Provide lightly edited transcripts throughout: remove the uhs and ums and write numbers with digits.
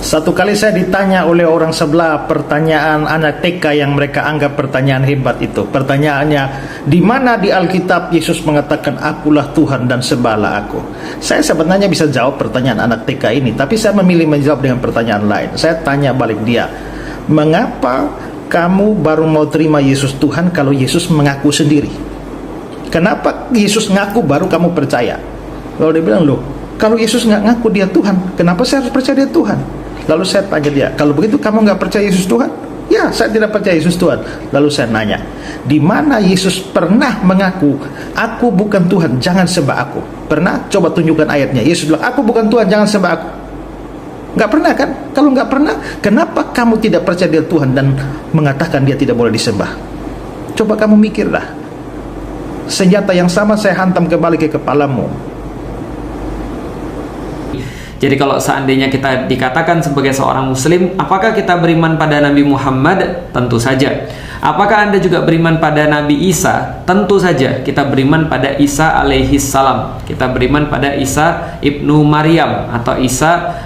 Satu kali saya ditanya oleh orang sebelah pertanyaan anak TK yang mereka anggap pertanyaan hebat itu. Pertanyaannya, di mana di Alkitab Yesus mengatakan akulah Tuhan dan sembahlah aku? Saya sebenarnya bisa jawab pertanyaan anak TK ini, tapi saya memilih menjawab dengan pertanyaan lain. Saya tanya balik dia, mengapa kamu baru mau terima Yesus Tuhan kalau Yesus mengaku sendiri? Kenapa Yesus ngaku baru kamu percaya? Lalu dia bilang, loh, kalau Yesus nggak ngaku dia Tuhan, kenapa saya harus percaya dia Tuhan? Lalu saya tanya dia, kalau begitu kamu nggak percaya Yesus Tuhan? Ya, saya tidak percaya Yesus Tuhan. Lalu saya nanya, di mana Yesus pernah mengaku, aku bukan Tuhan, jangan sembah aku? Pernah? Coba tunjukkan ayatnya. Yesus bilang, aku bukan Tuhan, jangan sembah aku. Nggak pernah kan? Kalau nggak pernah, kenapa kamu tidak percaya dia Tuhan dan mengatakan dia tidak boleh disembah? Coba kamu mikirlah. Senjata yang sama saya hantam kembali ke kepalamu. Jadi kalau seandainya kita dikatakan sebagai seorang muslim, apakah kita beriman pada Nabi Muhammad? Tentu saja. Apakah Anda juga beriman pada Nabi Isa? Tentu saja. Kita beriman pada Isa alaihi salam. Kita beriman pada Isa ibnu Maryam atau Isa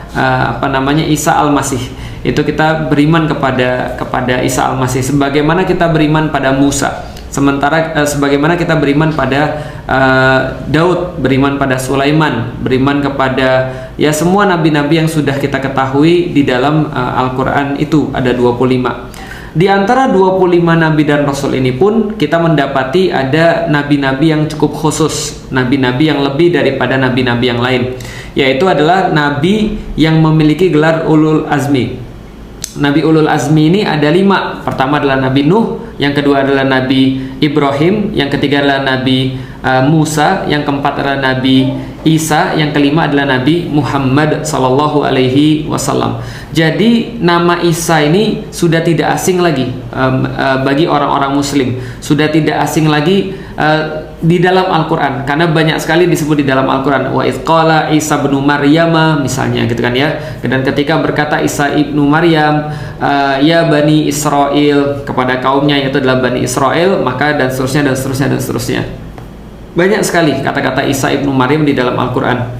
Isa al-Masih. Itu kita beriman kepada Isa al-Masih sebagaimana kita beriman pada Musa. Sementara sebagaimana kita beriman pada Daud, beriman pada Sulaiman, beriman kepada ya semua nabi-nabi yang sudah kita ketahui di dalam Al-Quran itu ada 25. Di antara 25 nabi dan rasul ini pun kita mendapati ada nabi-nabi yang cukup khusus, nabi-nabi yang lebih daripada nabi-nabi yang lain, yaitu adalah nabi yang memiliki gelar ulul azmi. Nabi ulul azmi ini ada 5. Pertama adalah Nabi Nuh, yang kedua adalah Nabi Ibrahim, yang ketiga adalah Nabi Musa, yang keempat adalah Nabi Isa, yang kelima adalah Nabi Muhammad sallallahu alaihi wasallam. Jadi nama Isa ini sudah tidak asing lagi bagi orang-orang muslim, sudah tidak asing lagi di dalam Al-Quran, karena banyak sekali disebut di dalam Al-Quran. Wa idh qala Isa ibnu Maryam, misalnya gitu kan ya. Dan ketika berkata Isa ibnu Maryam, ya Bani Israel, kepada kaumnya yaitu adalah Bani Israel, maka dan seterusnya dan seterusnya dan seterusnya. Banyak sekali kata-kata Isa ibnu Maryam di dalam Al-Quran.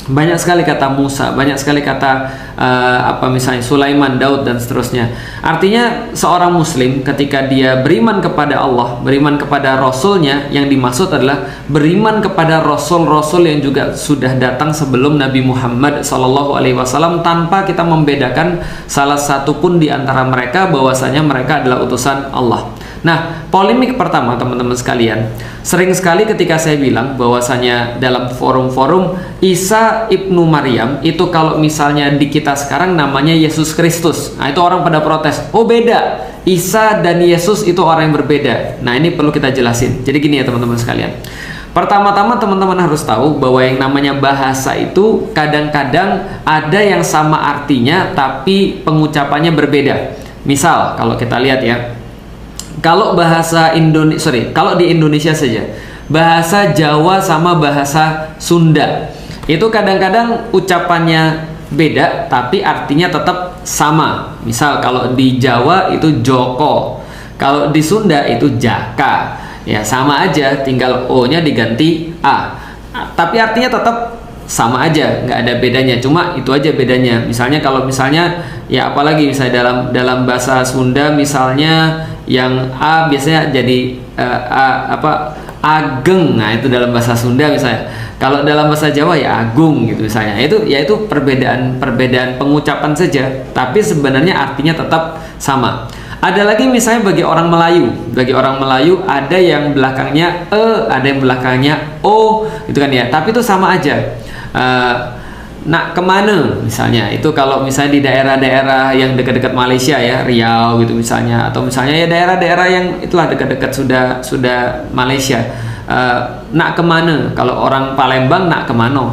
Banyak sekali kata Musa, banyak sekali kata misalnya Sulaiman, Daud dan seterusnya. Artinya seorang muslim ketika dia beriman kepada Allah, beriman kepada Rasulnya, yang dimaksud adalah beriman kepada Rasul-Rasul yang juga sudah datang sebelum Nabi Muhammad SAW, tanpa kita membedakan salah satu pun di antara mereka bahwasanya mereka adalah utusan Allah. Nah, polemik pertama teman-teman sekalian, sering sekali ketika saya bilang bahwasanya dalam forum-forum Isa ibnu Maryam itu kalau misalnya di kita sekarang namanya Yesus Kristus. Nah, itu orang pada protes. Oh, beda. Isa dan Yesus itu orang yang berbeda. Nah, ini perlu kita jelasin. Jadi gini ya teman-teman sekalian. Pertama-tama teman-teman harus tahu bahwa yang namanya bahasa itu kadang-kadang ada yang sama artinya tapi pengucapannya berbeda. Misal kalau kita lihat ya, kalau kalau di Indonesia saja, bahasa Jawa sama bahasa Sunda itu kadang-kadang ucapannya beda tapi artinya tetap sama. Misal kalau di Jawa itu Joko, kalau di Sunda itu Jaka. Ya sama aja, tinggal O-nya diganti A. Tapi artinya tetap sama aja, nggak ada bedanya. Cuma itu aja bedanya. Misalnya kalau ya apalagi misalnya dalam bahasa Sunda misalnya yang A biasanya jadi ageng. Nah, itu dalam bahasa Sunda misalnya. Kalau dalam bahasa Jawa ya agung gitu misalnya. Itu perbedaan pengucapan saja, tapi sebenarnya artinya tetap sama. Ada lagi misalnya bagi orang Melayu ada yang belakangnya ada yang belakangnya o gitu kan ya. Tapi itu sama aja. Nak kemana misalnya, itu kalau misalnya di daerah-daerah yang dekat-dekat Malaysia ya, Riau gitu misalnya, atau misalnya ya daerah-daerah yang itulah dekat-dekat sudah Malaysia. Nak kemana, kalau orang Palembang nak kemana,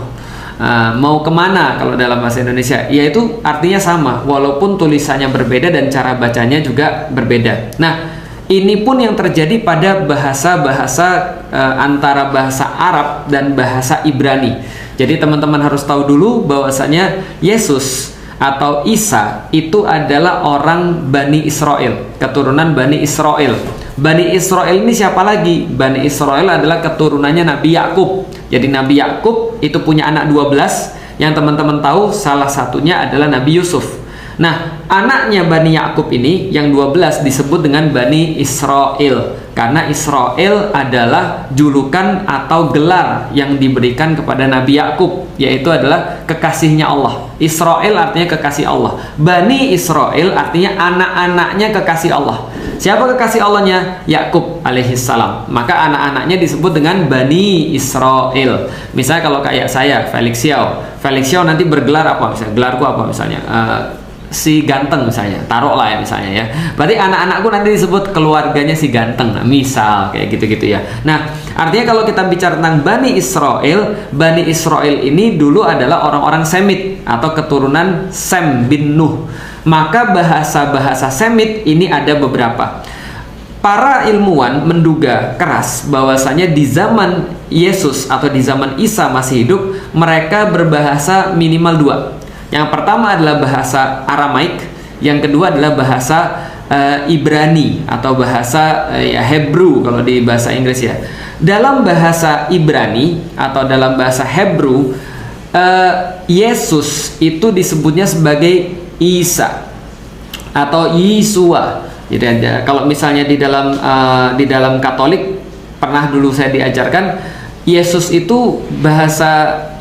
mau kemana kalau dalam bahasa Indonesia, ya itu artinya sama walaupun tulisannya berbeda dan cara bacanya juga berbeda. Nah, ini pun yang terjadi pada bahasa-bahasa antara bahasa Arab dan bahasa Ibrani. Jadi teman-teman harus tahu dulu bahwasanya Yesus atau Isa itu adalah orang Bani Israel, keturunan Bani Israel. Bani Israel ini siapa lagi? Bani Israel adalah keturunannya Nabi Yakub. Jadi Nabi Yakub itu punya anak 12, yang teman-teman tahu salah satunya adalah Nabi Yusuf. Nah, anaknya Bani Yakub ini yang 12 disebut dengan Bani Israel, karena Israel adalah julukan atau gelar yang diberikan kepada Nabi Yakub, yaitu adalah kekasihnya Allah. Israel artinya kekasih Allah. Bani Israel artinya anak-anaknya kekasih Allah. Siapa kekasih Allahnya? Yakub alaihissalam. Maka anak-anaknya disebut dengan Bani Israel. Misalnya kalau kayak saya, Felix Xiao nanti bergelar apa? Misalnya gelarku apa misalnya? Si ganteng misalnya, taruhlah ya misalnya ya. Berarti anak-anakku nanti disebut keluarganya si ganteng, nah, misal kayak gitu-gitu ya. Nah, artinya kalau kita bicara tentang Bani Israel ini dulu adalah orang-orang Semit atau keturunan Sem bin Nuh. Maka bahasa-bahasa Semit ini ada beberapa. Para ilmuwan menduga keras bahwasanya di zaman Yesus atau di zaman Isa masih hidup, mereka berbahasa minimal dua. Yang pertama adalah bahasa Aramaik, yang kedua adalah bahasa Ibrani atau bahasa Hebrew kalau di bahasa Inggris ya. Dalam bahasa Ibrani atau dalam bahasa Hebrew, Yesus itu disebutnya sebagai Isa atau Yesua. Jadi kalau misalnya di dalam Katolik pernah dulu saya diajarkan, Yesus itu bahasa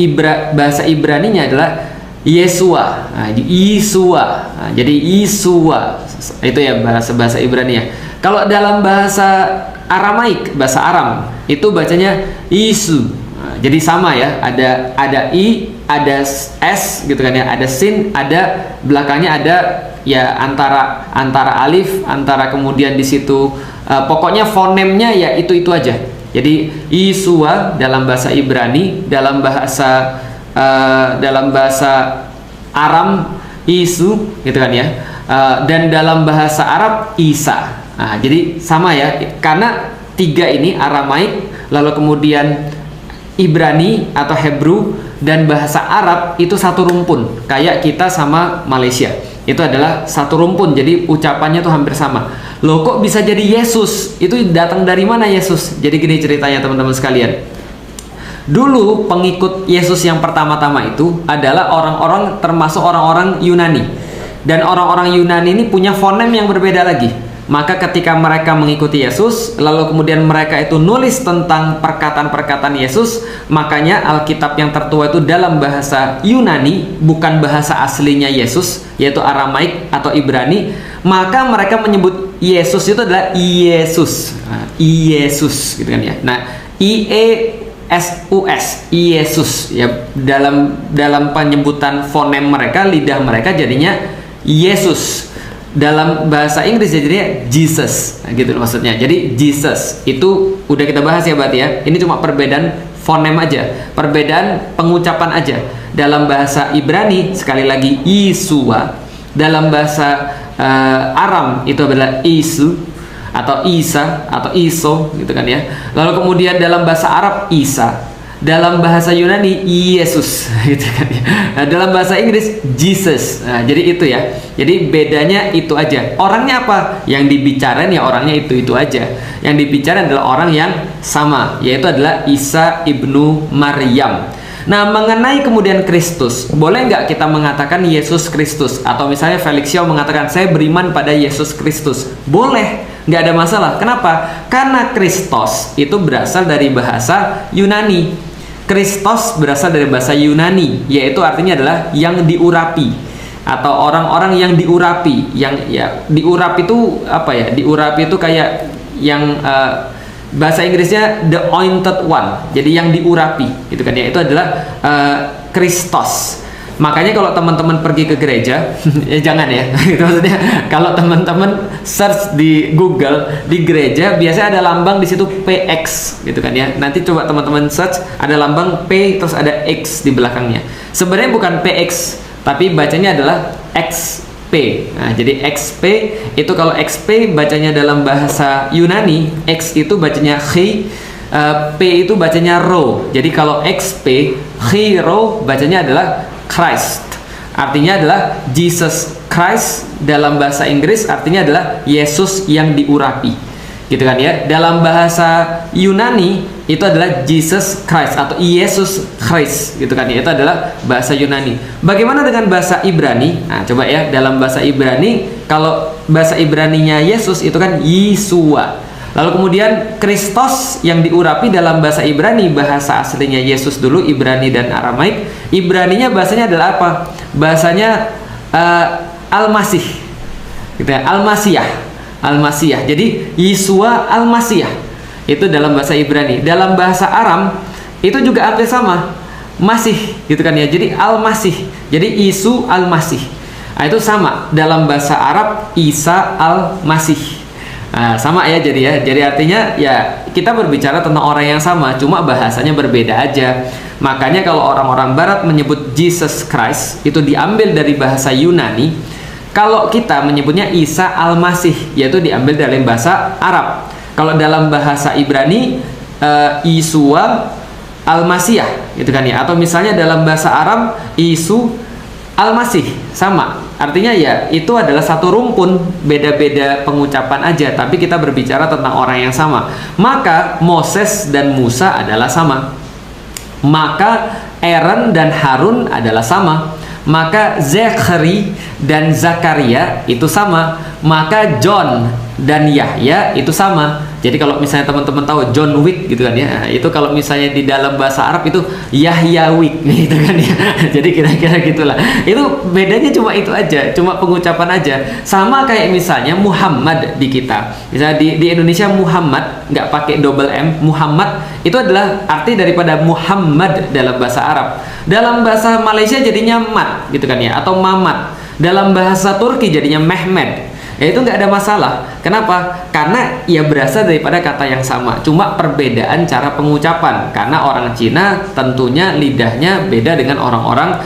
Ibraninya adalah Yesua, Yesua. Jadi Yesua itu ya bahasa Ibrani ya. Kalau dalam bahasa Aramaik, bahasa Aram itu bacanya Yesu. Jadi sama ya, ada i, ada s gitu kan ya, ada sin, ada belakangnya ada ya antara alif, antara kemudian di situ pokoknya fonemnya ya itu aja. Jadi Yesua dalam bahasa Ibrani, dalam bahasa Aram Isu gitu kan ya, dan dalam bahasa Arab Isa. Nah, jadi sama ya, karena tiga ini Aramaik, lalu kemudian Ibrani atau Hebrew dan bahasa Arab itu satu rumpun, kayak kita sama Malaysia itu adalah satu rumpun, jadi ucapannya tuh hampir sama. Loh kok bisa jadi Yesus? Itu datang dari mana Yesus? Jadi gini ceritanya teman-teman sekalian. Dulu pengikut Yesus yang pertama-tama itu adalah orang-orang, termasuk orang-orang Yunani. Dan orang-orang Yunani ini punya fonem yang berbeda lagi. Maka ketika mereka mengikuti Yesus, lalu kemudian mereka itu nulis tentang perkataan-perkataan Yesus, makanya Alkitab yang tertua itu dalam bahasa Yunani, bukan bahasa aslinya Yesus, yaitu Aramaik atau Ibrani. Maka mereka menyebut Yesus itu adalah Yesus. Yesus gitu kan ya. Nah, Yesus, Yesus ya, dalam penyebutan fonem mereka, lidah mereka jadinya Yesus. Dalam bahasa Inggris jadinya Jesus, nah, gitu maksudnya. Jadi Jesus itu udah kita bahas ya berarti ya. Ini cuma perbedaan fonem aja, perbedaan pengucapan aja. Dalam bahasa Ibrani sekali lagi Yesua, dalam bahasa Aram itu adalah Isu atau Isa atau Iso gitu kan ya. Lalu kemudian dalam bahasa Arab Isa, dalam bahasa Yunani Yesus gitu kan ya. Nah, dalam bahasa Inggris Jesus. Nah, jadi itu ya. Jadi bedanya itu aja. Orangnya apa? Yang dibicarain ya orangnya itu aja. Yang dibicarain adalah orang yang sama, yaitu adalah Isa ibnu Maryam. Nah, mengenai kemudian Kristus, boleh nggak kita mengatakan Yesus Kristus? Atau misalnya Felix Xiao mengatakan saya beriman pada Yesus Kristus. Boleh, nggak ada masalah. Kenapa? Karena Kristos itu berasal dari bahasa Yunani. Kristos berasal dari bahasa Yunani, yaitu artinya adalah yang diurapi atau orang-orang yang diurapi. Yang ya diurapi itu apa ya? Diurapi itu kayak yang bahasa Inggrisnya the anointed one, jadi yang diurapi gitu kan ya. Itu adalah Kristos. Makanya kalau teman-teman pergi ke gereja ya jangan ya itu maksudnya. Kalau teman-teman search di Google di gereja biasanya ada lambang di situ PX gitu kan ya. Nanti coba teman-teman search ada lambang P terus ada X di belakangnya. Sebenarnya bukan PX tapi bacanya adalah XP. Nah, jadi XP itu kalau XP bacanya dalam bahasa Yunani, X itu bacanya Chi, P itu bacanya Ro. Jadi kalau XP, Chi-Ro bacanya adalah Christ. Artinya adalah Jesus Christ. Dalam bahasa Inggris artinya adalah Yesus yang diurapi. gitu kan ya. Dalam bahasa Yunani itu adalah Jesus Christ atau Yesus Christ, gitu kan ya. Itu adalah bahasa Yunani. Bagaimana dengan bahasa Ibrani? Nah, coba ya, dalam bahasa Ibrani, kalau bahasa Ibraninya Yesus itu kan Yeshua. Lalu kemudian Kristos yang diurapi dalam bahasa Ibrani, bahasa aslinya Yesus dulu, Ibrani dan Aramaik. Ibraninya bahasanya adalah apa? Bahasanya Al-Masih, gitu ya, Al-Masiyah. Jadi Yeshua Al-Masiyah itu dalam bahasa Ibrani. Dalam bahasa Aram itu juga artinya sama, Masih, gitu kan ya. Jadi Al-Masih, jadi Isu Al-Masih. Nah, itu sama dalam bahasa Arab, Isa Al-Masih. Nah, sama ya, jadi artinya ya kita berbicara tentang orang yang sama, cuma bahasanya berbeda aja. Makanya kalau orang-orang Barat menyebut Jesus Christ itu diambil dari bahasa Yunani. Kalau kita menyebutnya Isa Al-Masih, yaitu diambil dari bahasa Arab. Kalau dalam bahasa Ibrani Yeshua Al-Masiyah, gitu kan ya. Atau misalnya dalam bahasa Arab Isu Al-Masih, sama. Artinya ya itu adalah satu rumpun, beda-beda pengucapan aja, tapi kita berbicara tentang orang yang sama. Maka Moses dan Musa adalah sama. Maka Aaron dan Harun adalah sama. Maka Zakhari dan Zakaria itu sama. Maka John dan Yahya itu sama. Jadi kalau misalnya teman-teman tahu John Wick gitu kan ya, itu kalau misalnya di dalam bahasa Arab itu Yahya Wick gitu kan ya. Jadi kira-kira gitulah. Itu bedanya cuma itu aja, cuma pengucapan aja. Sama kayak misalnya Muhammad di kita. Misalnya di Indonesia Muhammad nggak pakai double M, Muhammad itu adalah arti daripada Muhammad dalam bahasa Arab. Dalam bahasa Malaysia jadinya Mat gitu kan ya, atau Mamat. Dalam bahasa Turki jadinya Mehmed. Ya itu nggak ada masalah. Kenapa? Karena ia berasal daripada kata yang sama, cuma perbedaan cara pengucapan. Karena orang Cina tentunya lidahnya beda dengan orang-orang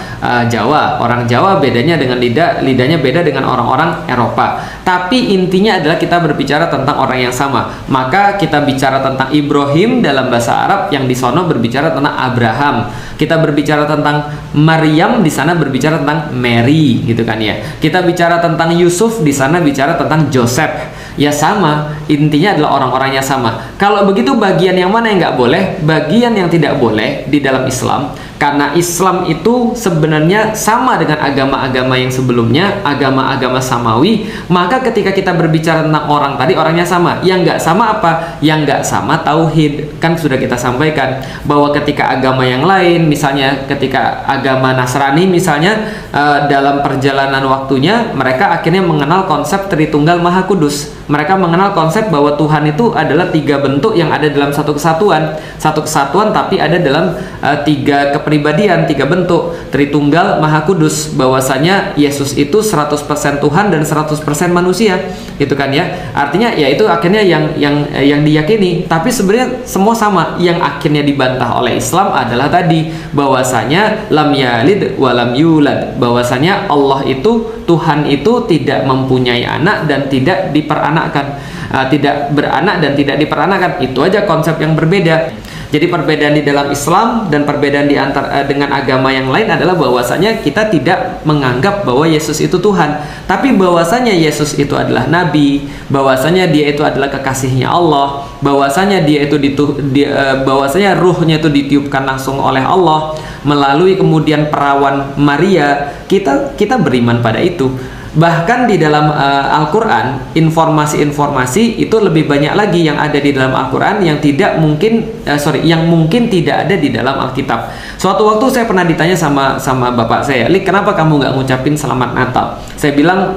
Jawa. Orang Jawa bedanya dengan lidahnya beda dengan orang-orang Eropa. Tapi intinya adalah kita berbicara tentang orang yang sama. Maka kita bicara tentang Ibrahim dalam bahasa Arab, yang di sono berbicara tentang Abraham. Kita berbicara tentang Maryam, di sana berbicara tentang Mary, gitu kan ya. Kita bicara tentang Yusuf, di sana bicara tentang Joseph. Ya sama, intinya adalah orang-orangnya sama. Kalau begitu bagian yang mana yang nggak boleh? Bagian yang tidak boleh di dalam Islam, karena Islam itu sebenarnya sama dengan agama-agama yang sebelumnya, agama-agama samawi. Maka ketika kita berbicara tentang orang tadi, orangnya sama. Yang nggak sama apa? Yang nggak sama tauhid. Kan sudah kita sampaikan bahwa ketika agama yang lain, misalnya ketika agama Nasrani misalnya, dalam perjalanan waktunya mereka akhirnya mengenal konsep Tritunggal Maha Kudus. Mereka mengenal konsep bahwa Tuhan itu adalah 3 bentuk yang ada dalam satu kesatuan tapi ada dalam 3 kepribadian, 3 bentuk, Tritunggal Maha Kudus. Bahwasanya Yesus itu 100% Tuhan dan 100% manusia, gitu kan ya. Artinya ya itu akhirnya yang diyakini, tapi sebenarnya semua sama. Yang akhirnya dibantah oleh Islam adalah tadi bahwasanya lam yalid wa lam yulad, bahwasanya Allah itu, Tuhan itu tidak mempunyai anak dan tidak diperanakkan, tidak beranak dan tidak diperanakkan. Itu aja konsep yang berbeda. Jadi perbedaan di dalam Islam dan perbedaan di antara dengan agama yang lain adalah bahwasanya kita tidak menganggap bahwa Yesus itu Tuhan, tapi bahwasanya Yesus itu adalah nabi, bahwasanya dia itu adalah kekasihnya Allah, bahwasanya dia itu bahwasanya ruhnya itu ditiupkan langsung oleh Allah melalui kemudian perawan Maria. Kita beriman pada itu. Bahkan di dalam Al-Quran, informasi-informasi itu lebih banyak lagi yang ada di dalam Al-Quran yang yang mungkin tidak ada di dalam Alkitab. Suatu waktu saya pernah ditanya sama bapak saya, "Lik, kenapa kamu nggak ngucapin selamat Natal?" Saya bilang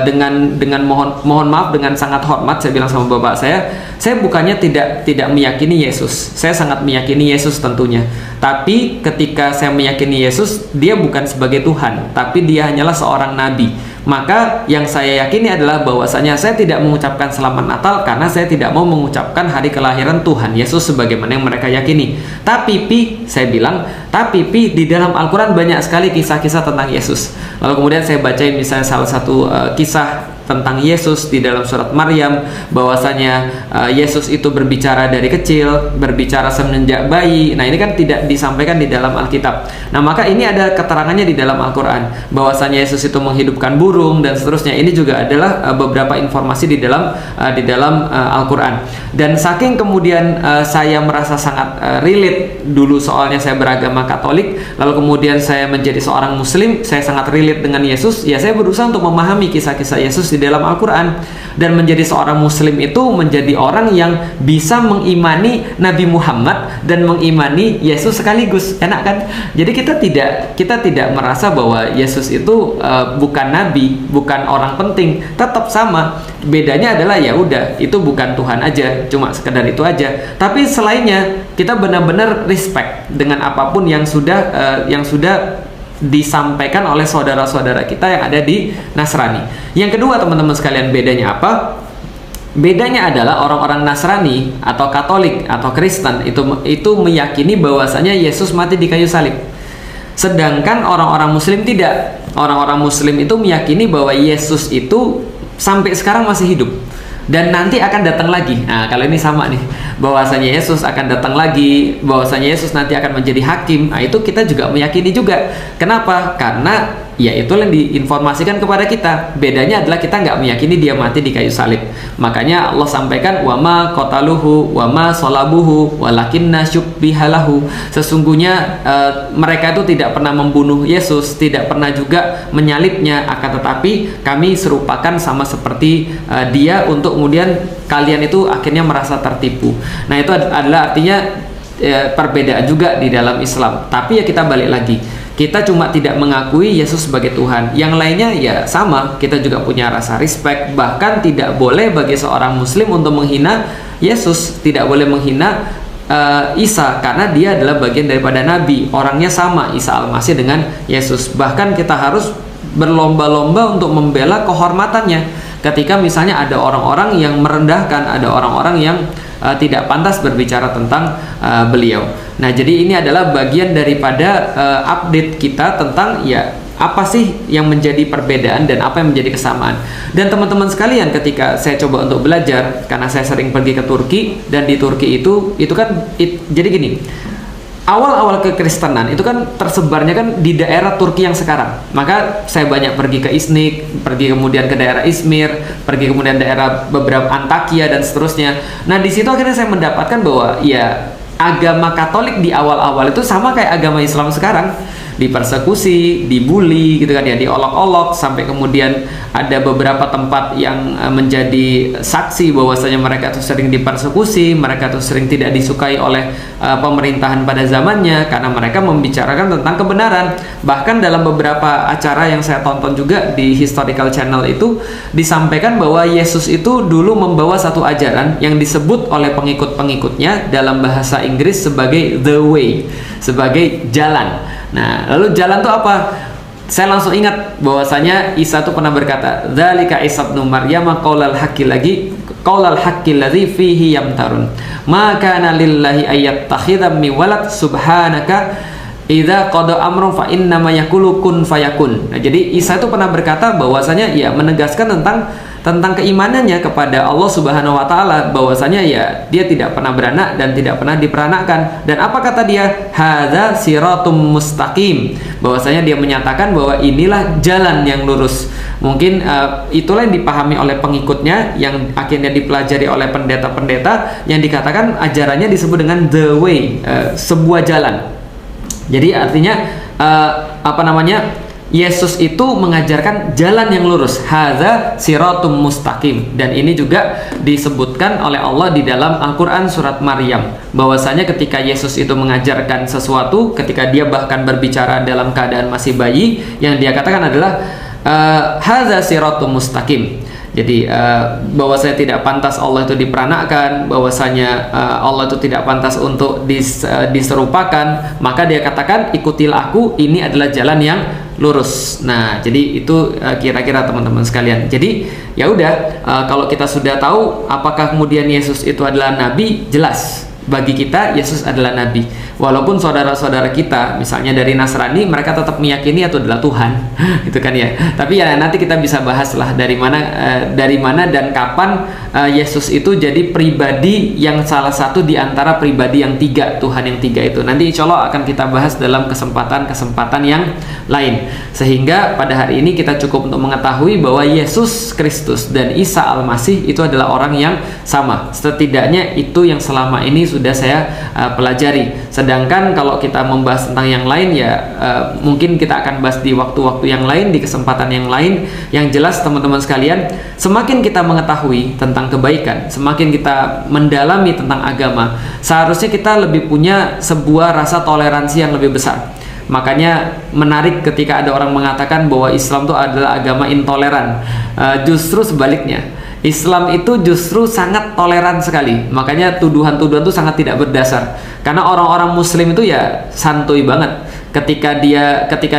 dengan mohon maaf, dengan sangat hormat, saya bilang sama bapak saya bukannya tidak meyakini Yesus. Saya sangat meyakini Yesus tentunya. Tapi ketika saya meyakini Yesus, dia bukan sebagai Tuhan, tapi dia hanyalah seorang nabi. Maka yang saya yakini adalah bahwasanya saya tidak mengucapkan selamat Natal karena saya tidak mau mengucapkan hari kelahiran Tuhan Yesus sebagaimana yang mereka yakini. Tapi saya bilang, di dalam Al-Quran banyak sekali kisah-kisah tentang Yesus. Lalu kemudian saya bacain misalnya salah satu kisah tentang Yesus di dalam surat Maryam, bahwasanya Yesus itu berbicara dari kecil, berbicara semenjak bayi. Nah, ini kan tidak disampaikan di dalam Alkitab. Nah, maka ini ada keterangannya di dalam Al-Quran, bahwasanya Yesus itu menghidupkan burung dan seterusnya. Ini juga adalah beberapa informasi di dalam Al-Quran. Dan saking kemudian saya merasa sangat relate dulu, soalnya saya beragama Katolik, lalu kemudian saya menjadi seorang Muslim, saya sangat relate dengan Yesus. Ya, saya berusaha untuk memahami kisah-kisah Yesus di dalam Al-Quran, dan menjadi seorang Muslim itu menjadi orang yang bisa mengimani Nabi Muhammad dan mengimani Yesus sekaligus. Enak kan? Jadi kita tidak merasa bahwa Yesus itu bukan nabi, bukan orang penting. Tetap sama. Bedanya adalah ya udah, itu bukan Tuhan aja, cuma sekedar itu aja. Tapi selainnya kita benar-benar respect dengan apapun yang sudah disampaikan oleh saudara-saudara kita yang ada di Nasrani. Yang kedua, teman-teman sekalian, bedanya apa? Bedanya adalah orang-orang Nasrani atau Katolik atau Kristen itu meyakini bahwasanya Yesus mati di kayu salib. Sedangkan orang-orang Muslim tidak. Orang-orang Muslim itu meyakini bahwa Yesus itu sampai sekarang masih hidup dan nanti akan datang lagi. Nah, kalau ini sama nih, bahwasanya Yesus akan datang lagi, bahwasanya Yesus nanti akan menjadi hakim. Nah, itu kita juga meyakini juga. Kenapa? Karena ya itu yang diinformasikan kepada kita. Bedanya adalah kita nggak meyakini dia mati di kayu salib. Makanya Allah sampaikan, wama qataluhu wama salabuhu walakinna syubbihalahu. Sesungguhnya mereka itu tidak pernah membunuh Yesus, tidak pernah juga menyalibnya, akan tetapi kami serupakan sama seperti dia, untuk kemudian kalian itu akhirnya merasa tertipu. Nah, itu adalah artinya perbedaan juga di dalam Islam. Tapi ya kita balik lagi, kita cuma tidak mengakui Yesus sebagai Tuhan. Yang lainnya ya sama, kita juga punya rasa respect. Bahkan tidak boleh bagi seorang Muslim untuk menghina Yesus, tidak boleh menghina Isa, karena dia adalah bagian daripada Nabi. Orangnya sama, Isa Al-Masih dengan Yesus. Bahkan kita harus berlomba-lomba untuk membela kehormatannya. Ketika misalnya ada orang-orang yang merendahkan, ada orang-orang yang tidak pantas berbicara tentang beliau. Nah, jadi ini adalah bagian daripada update kita tentang ya apa sih yang menjadi perbedaan dan apa yang menjadi kesamaan. Dan teman-teman sekalian, ketika saya coba untuk belajar, karena saya sering pergi ke Turki, dan di Turki itu kan jadi gini. Awal-awal kekristenan itu kan tersebarnya kan di daerah Turki yang sekarang. Maka saya banyak pergi ke Iznik, pergi kemudian ke daerah Izmir, pergi kemudian daerah beberapa Antakya dan seterusnya. Nah, di situ akhirnya saya mendapatkan bahwa ya agama Katolik di awal-awal itu sama kayak agama Islam sekarang. Dipersekusi, dibully gitu kan ya, diolok-olok, sampai kemudian ada beberapa tempat yang menjadi saksi bahwasanya mereka tuh sering dipersekusi, mereka tuh sering tidak disukai oleh pemerintahan pada zamannya karena mereka membicarakan tentang kebenaran. Bahkan dalam beberapa acara yang saya tonton juga di Historical Channel itu disampaikan bahwa Yesus itu dulu membawa satu ajaran yang disebut oleh pengikut-pengikutnya dalam bahasa Inggris sebagai the way, sebagai jalan. Nah, lalu jalan itu apa? Saya langsung ingat bahwasanya Isa itu pernah berkata, "Dzalika Isa ibnu Maryam qaulal haqqi ladzi fihi yamtarun. Ma kana lillahi ayyattakhidha min walad subhanaka idza qada amrun fa innama yaqulu kun fayakun." Nah, jadi Isa itu pernah berkata bahwasanya ya menegaskan tentang keimanannya kepada Allah Subhanahu wa taala, bahwasanya ya dia tidak pernah beranak dan tidak pernah diperanakkan. Dan apa kata dia? Hadza siratum mustaqim. Bahwasanya dia menyatakan bahwa inilah jalan yang lurus. Mungkin itulah yang dipahami oleh pengikutnya, yang akhirnya dipelajari oleh pendeta-pendeta, yang dikatakan ajarannya disebut dengan the way, sebuah jalan. Jadi artinya Yesus itu mengajarkan jalan yang lurus, hadza siratum mustaqim. Dan ini juga disebutkan oleh Allah di dalam Al-Quran surat Maryam, bahwasanya ketika Yesus itu mengajarkan sesuatu, ketika dia bahkan berbicara dalam keadaan masih bayi, yang dia katakan adalah hadza siratum mustaqim. Jadi bahwasanya tidak pantas Allah itu diperanakkan, bahwasanya Allah itu tidak pantas untuk diserupakan, maka dia katakan ikutilah aku, ini adalah jalan yang lurus. Nah, jadi itu kira-kira teman-teman sekalian. Jadi ya udah, kalau kita sudah tahu apakah kemudian Yesus itu adalah nabi, jelas bagi kita Yesus adalah nabi. Walaupun saudara-saudara kita misalnya dari Nasrani, mereka tetap meyakini itu adalah Tuhan. Gitu kan ya. Tapi ya nanti kita bisa bahas lah dari mana dan kapan Yesus itu jadi pribadi yang salah satu di antara pribadi yang tiga, Tuhan yang tiga itu. Nanti insya Allah akan kita bahas dalam kesempatan yang lain. Sehingga pada hari ini kita cukup untuk mengetahui bahwa Yesus Kristus dan Isa Al-Masih itu adalah orang yang sama. Setidaknya itu yang selama ini sudah saya pelajari. Sedangkan kalau kita membahas tentang yang lain ya mungkin kita akan bahas di waktu-waktu yang lain, di kesempatan yang lain. Yang jelas teman-teman sekalian, semakin kita mengetahui tentang kebaikan, semakin kita mendalami tentang agama, seharusnya kita lebih punya sebuah rasa toleransi yang lebih besar. Makanya menarik ketika ada orang mengatakan bahwa Islam itu adalah agama intoleran. Justru sebaliknya, Islam itu justru sangat toleran sekali. Makanya tuduhan-tuduhan itu sangat tidak berdasar. Karena orang-orang Muslim itu ya santuy banget. Ketika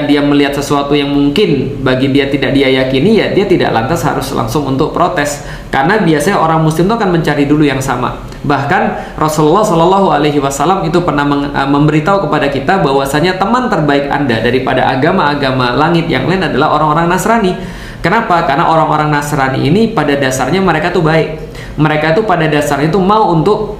dia melihat sesuatu yang mungkin bagi dia tidak dia yakini, ya dia tidak lantas harus langsung untuk protes. Karena biasanya orang Muslim itu akan mencari dulu yang sama. Bahkan Rasulullah Shallallahu Alaihi Wasallam itu pernah memberitahu kepada kita bahwasanya teman terbaik Anda daripada agama-agama langit yang lain adalah orang-orang Nasrani. Kenapa? Karena orang-orang Nasrani ini pada dasarnya mereka tuh baik. Mereka tuh pada dasarnya tuh mau untuk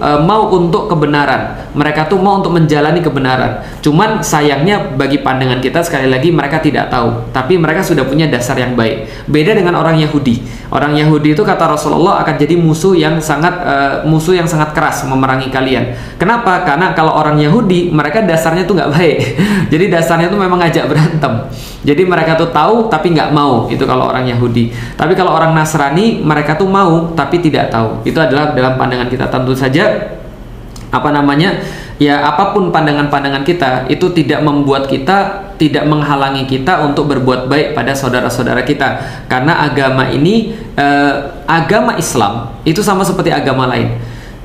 kebenaran. Mereka tuh mau untuk menjalani kebenaran. Cuman sayangnya bagi pandangan kita sekali lagi mereka tidak tahu. Tapi mereka sudah punya dasar yang baik. Beda dengan orang Yahudi. Orang Yahudi itu kata Rasulullah akan jadi musuh yang sangat keras memerangi kalian. Kenapa? Karena kalau orang Yahudi mereka dasarnya tuh nggak baik. Jadi dasarnya tuh memang ngajak berantem. Jadi mereka tuh tahu tapi nggak mau. Itu kalau orang Yahudi. Tapi kalau orang Nasrani mereka tuh mau tapi tidak tahu. Itu adalah dalam pandangan kita. Tentu saja apapun pandangan-pandangan kita itu tidak menghalangi kita untuk berbuat baik pada saudara-saudara kita. Karena agama ini agama Islam itu sama seperti agama lain.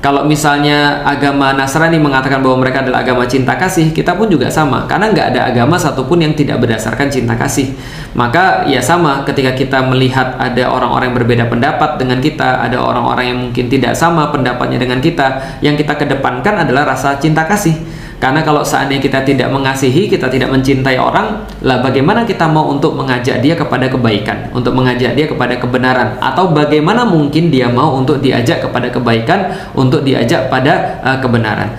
Kalau misalnya agama Nasrani mengatakan bahwa mereka adalah agama cinta kasih, kita pun juga sama. Karena nggak ada agama satupun yang tidak berdasarkan cinta kasih. Maka ya sama ketika kita melihat ada orang-orang yang berbeda pendapat dengan kita, ada orang-orang yang mungkin tidak sama pendapatnya dengan kita, yang kita kedepankan adalah rasa cinta kasih. Karena kalau seandainya kita tidak mengasihi, kita tidak mencintai orang, lah bagaimana kita mau untuk mengajak dia kepada kebaikan, untuk mengajak dia kepada kebenaran, atau bagaimana mungkin dia mau untuk diajak kepada kebaikan, untuk diajak pada kebenaran.